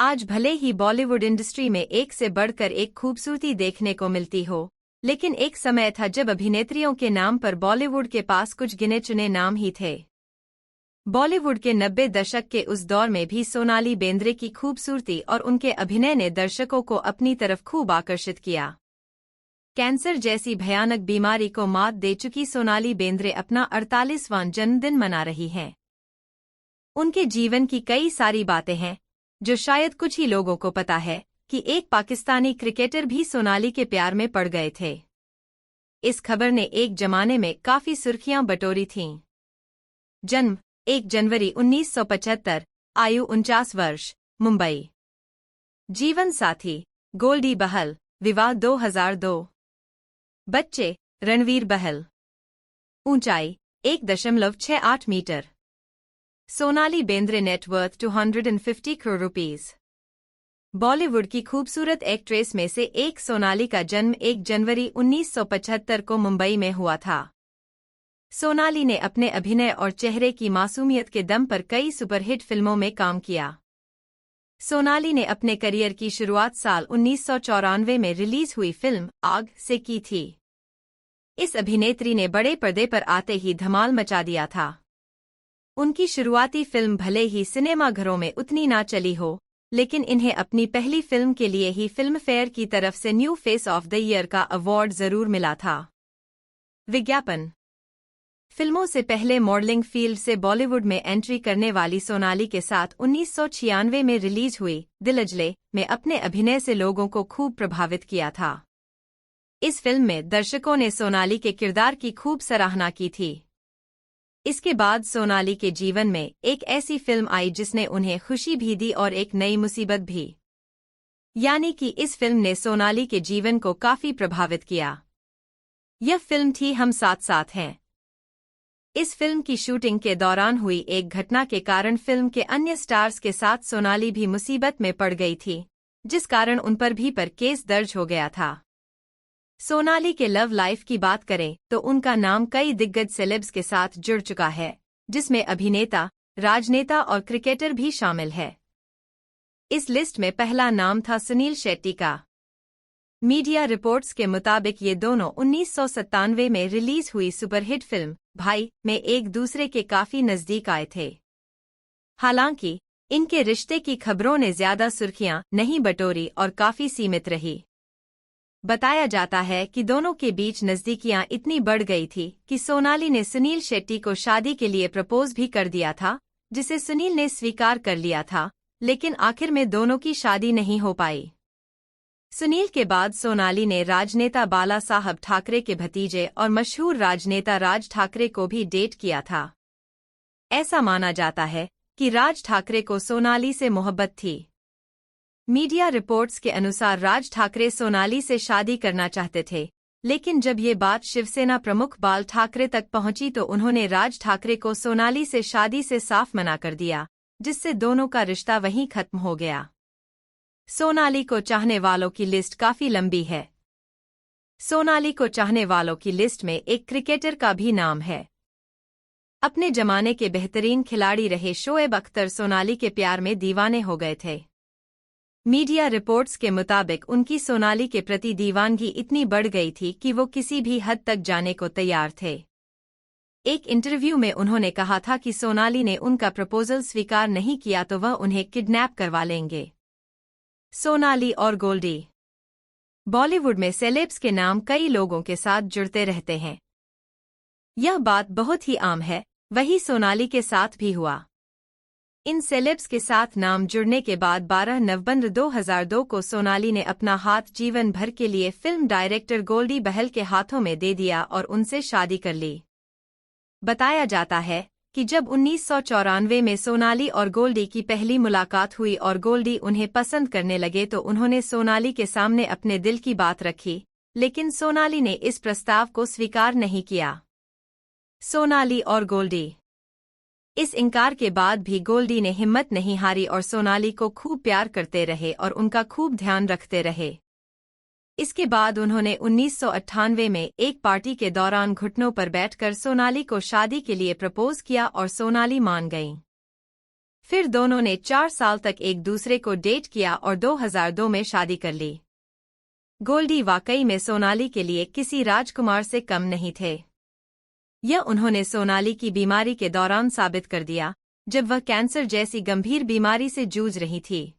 आज भले ही बॉलीवुड इंडस्ट्री में एक से बढ़कर एक खूबसूरती देखने को मिलती हो, लेकिन एक समय था जब अभिनेत्रियों के नाम पर बॉलीवुड के पास कुछ गिने चुने नाम ही थे। बॉलीवुड के 90 दशक के उस दौर में भी सोनाली बेंद्रे की खूबसूरती और उनके अभिनय ने दर्शकों को अपनी तरफ खूब आकर्षित किया। कैंसर जैसी भयानक बीमारी को मात दे चुकी सोनाली बेंद्रे अपना 48वां जन्मदिन मना रही हैं। उनके जीवन की कई सारी बातें हैं जो शायद कुछ ही लोगों को पता है कि एक पाकिस्तानी क्रिकेटर भी सोनाली के प्यार में पड़ गए थे। इस खबर ने एक जमाने में काफी सुर्खियां बटोरी थीं। जन्म 1 जनवरी 1975, आयु 49 वर्ष, मुंबई। जीवन साथी गोल्डी बहल, विवाह 2002। बच्चे रणवीर बहल। ऊंचाई 1.68 metre. Sonali Bendre net worth 250 crore rupees. Bollywood की खूबसूरत एक्ट्रेस में से एक सोनाली का जन्म 1 जनवरी 1975 को मुंबई में हुआ था। सोनाली ने अपने अभिनय और चेहरे की मासूमियत के दम पर कई सुपरहिट फिल्मों में काम किया। सोनाली ने अपने करियर की शुरुआत साल 1994 में रिलीज हुई फिल्म आग से की थी। इस अभिनेत्री ने बड़े पर्दे पर आते ही धमाल मचा दिया था। उनकी शुरुआती फिल्म भले ही सिनेमाघरों में उतनी ना चली हो, लेकिन इन्हें अपनी पहली फिल्म के लिए ही फिल्म फेयर की तरफ से new face of the year का अवार्ड जरूर मिला था। विज्ञापन। फिल्मों से पहले मॉडलिंग फील्ड से बॉलीवुड में एंट्री करने वाली सोनाली के साथ 1996 में रिलीज हुई दिलजले में अपने अभिनय से लोगों को खूब प्रभावित किया था। इस फिल्म में दर्शकों ने सोनाली के किरदार की खूब सराहना की थी। इसके बाद सोनाली के जीवन में एक ऐसी फिल्म आई जिसने उन्हें खुशी भी दी और एक नई मुसीबत भी। यानी कि इस फिल्म ने सोनाली के जीवन को काफी प्रभावित किया। यह फिल्म थी हम साथ साथ हैं। इस फिल्म की शूटिंग के दौरान हुई एक घटना के कारण फिल्म के अन्य स्टार्स के साथ सोनाली भी मुसीबत में पड़ गई थी, जिस कारण उन पर भी केस दर्ज हो गया था। सोनाली के लव लाइफ की बात करें तो उनका नाम कई दिग्गज सेलेब्स के साथ जुड़ चुका है, जिसमें अभिनेता, राजनेता और क्रिकेटर भी शामिल है। इस लिस्ट में पहला नाम था सुनील शेट्टी का। मीडिया रिपोर्ट्स के मुताबिक ये दोनों 1997 में रिलीज हुई सुपरहिट फिल्म भाई में एक दूसरे के काफी नजदीक आए थे। हालांकि इनके रिश्ते की खबरों ने ज्यादा सुर्खियां नहीं बटोरी और काफी सीमित रही। बताया जाता है कि दोनों के बीच नजदीकियां इतनी बढ़ गई थी कि सोनाली ने सुनील शेट्टी को शादी के लिए प्रपोज भी कर दिया था, जिसे सुनील ने स्वीकार कर लिया था, लेकिन आखिर में दोनों की शादी नहीं हो पाई। सुनील के बाद सोनाली ने राजनेता बाला साहब ठाकरे के भतीजे और मशहूर राजनेता राज ठाकरे को भी डेट किया था। ऐसा माना जाता है कि राज ठाकरे को सोनाली से मोहब्बत थी। मीडिया रिपोर्ट्स के अनुसार राज ठाकरे सोनाली से शादी करना चाहते थे, लेकिन जब ये बात शिवसेना प्रमुख बाल ठाकरे तक पहुंची तो उन्होंने राज ठाकरे को सोनाली से शादी से साफ मना कर दिया, जिससे दोनों का रिश्ता वहीं खत्म हो गया। सोनाली को चाहने वालों की लिस्ट काफी लंबी है। सोनाली को चाहने वालों की लिस्ट में एक क्रिकेटर का भी नाम है। अपने जमाने के बेहतरीन खिलाड़ी रहे शोएब अख्तर सोनाली के प्यार में दीवाने हो गए थे। मीडिया रिपोर्ट्स के मुताबिक उनकी सोनाली के प्रति दीवानगी इतनी बढ़ गई थी कि वो किसी भी हद तक जाने को तैयार थे। एक इंटरव्यू में उन्होंने कहा था कि सोनाली ने उनका प्रपोजल स्वीकार नहीं किया तो वह उन्हें किडनैप करवा लेंगे। सोनाली और गोल्डी। बॉलीवुड में सेलेब्स के नाम कई लोगों के साथ जुड़ते रहते हैं। यह बात बहुत ही आम है, वही सोनाली के साथ भी हुआ। इन सेलेब्स के साथ नाम जुड़ने के बाद 12 नवंबर 2002 को सोनाली ने अपना हाथ जीवन भर के लिए फिल्म डायरेक्टर गोल्डी बहल के हाथों में दे दिया और उनसे शादी कर ली। बताया जाता है कि जब 1994 में सोनाली और गोल्डी की पहली मुलाकात हुई और गोल्डी उन्हें पसंद करने लगे तो उन्होंने सोनाली के सामने अपने दिल की बात रखी, लेकिन सोनाली ने इस प्रस्ताव को स्वीकार नहीं किया। सोनाली और गोल्डी। इस इनकार के बाद भी गोल्डी ने हिम्मत नहीं हारी और सोनाली को खूब प्यार करते रहे और उनका खूब ध्यान रखते रहे। इसके बाद उन्होंने 1998 में एक पार्टी के दौरान घुटनों पर बैठकर सोनाली को शादी के लिए प्रपोज किया और सोनाली मान गईं। फिर दोनों ने 4 साल तक एक दूसरे को डेट किया और 2002 में शादी कर ली। गोल्डी वाकई में सोनाली के लिए किसी राजकुमार से कम नहीं थे। यह उन्होंने सोनाली की बीमारी के दौरान साबित कर दिया, जब वह कैंसर जैसी गंभीर बीमारी से जूझ रही थी।